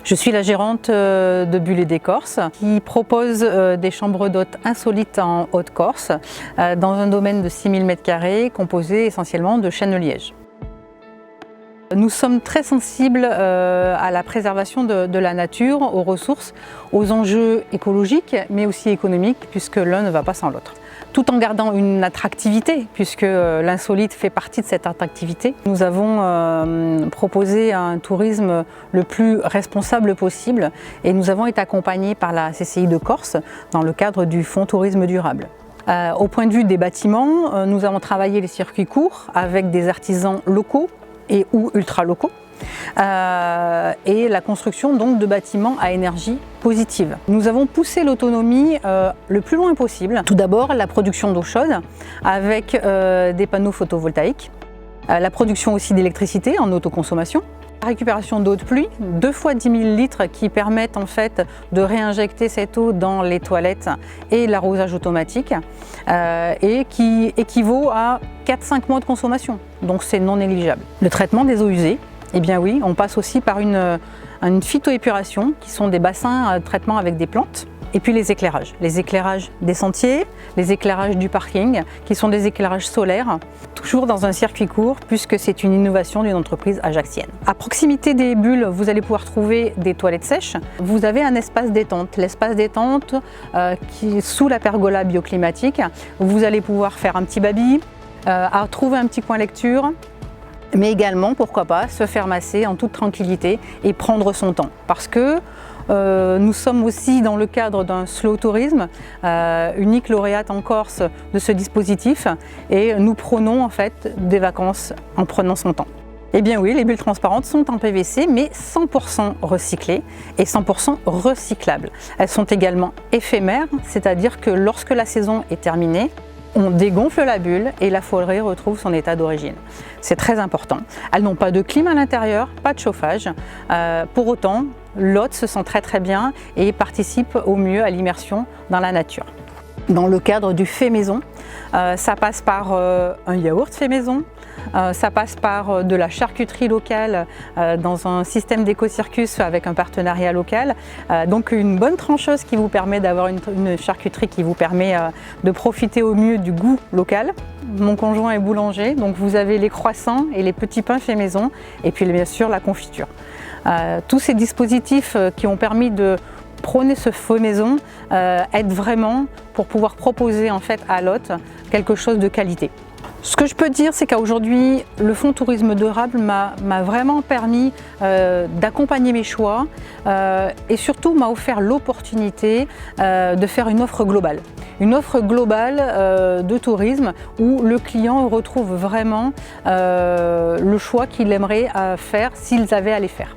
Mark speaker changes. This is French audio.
Speaker 1: Je suis la gérante de Bulles et Décorce qui propose des chambres d'hôtes insolites en Haute-Corse dans un domaine de 6000 m² composé essentiellement de chêne de liège. Nous sommes très sensibles à la préservation de la nature, aux ressources, aux enjeux écologiques mais aussi économiques puisque l'un ne va pas sans l'autre. Tout en gardant une attractivité, puisque l'insolite fait partie de cette attractivité. Nous avons proposé un tourisme le plus responsable possible et nous avons été accompagnés par la CCI de Corse dans le cadre du Fonds Tourisme Durable. Au point de vue des bâtiments, nous avons travaillé les circuits courts avec des artisans locaux et ou ultra-locaux. Et la construction donc de bâtiments à énergie positive. Nous avons poussé l'autonomie le plus loin possible. Tout d'abord la production d'eau chaude avec des panneaux photovoltaïques, la production aussi d'électricité en autoconsommation, la récupération d'eau de pluie, 2 fois 10 000 litres qui permettent en fait de réinjecter cette eau dans les toilettes et l'arrosage automatique et qui équivaut à 4-5 mois de consommation, donc c'est non négligeable. Le traitement des eaux usées, eh bien oui, on passe aussi par une phytoépuration qui sont des bassins de traitement avec des plantes. Et puis les éclairages des sentiers, les éclairages du parking qui sont des éclairages solaires, toujours dans un circuit court puisque c'est une innovation d'une entreprise ajaxienne. À proximité des bulles, vous allez pouvoir trouver des toilettes sèches. Vous avez un espace détente, l'espace détente qui est sous la pergola bioclimatique. Vous allez pouvoir faire un petit baby, trouver un petit coin lecture, mais également, pourquoi pas, se faire masser en toute tranquillité et prendre son temps. Parce que nous sommes aussi dans le cadre d'un slow tourisme, unique lauréate en Corse de ce dispositif, et nous prônons en fait des vacances en prenant son temps. Eh bien oui, les bulles transparentes sont en PVC, mais 100% recyclées et 100% recyclables. Elles sont également éphémères, c'est-à-dire que lorsque la saison est terminée, on dégonfle la bulle et la forêt retrouve son état d'origine. C'est très important. Elles n'ont pas de clim à l'intérieur, pas de chauffage. Pour autant, l'hôte se sent très bien et participe au mieux à l'immersion dans la nature. Dans le cadre du fait maison, ça passe par un yaourt fait maison, ça passe par de la charcuterie locale dans un système d'éco-circus avec un partenariat local. Donc une bonne trancheuse qui vous permet d'avoir une charcuterie qui vous permet de profiter au mieux du goût local. Mon conjoint est boulanger, donc vous avez les croissants et les petits pains faits maison et puis bien sûr la confiture. Tous ces dispositifs qui ont permis de prôner ce fait maison aide vraiment pour pouvoir proposer en fait à l'hôte quelque chose de qualité. Ce que je peux dire, c'est qu'aujourd'hui, le Fonds Tourisme Durable m'a vraiment permis d'accompagner mes choix et surtout m'a offert l'opportunité de faire une offre globale. Une offre globale de tourisme où le client retrouve vraiment le choix qu'il aimerait faire s'ils avaient à les faire.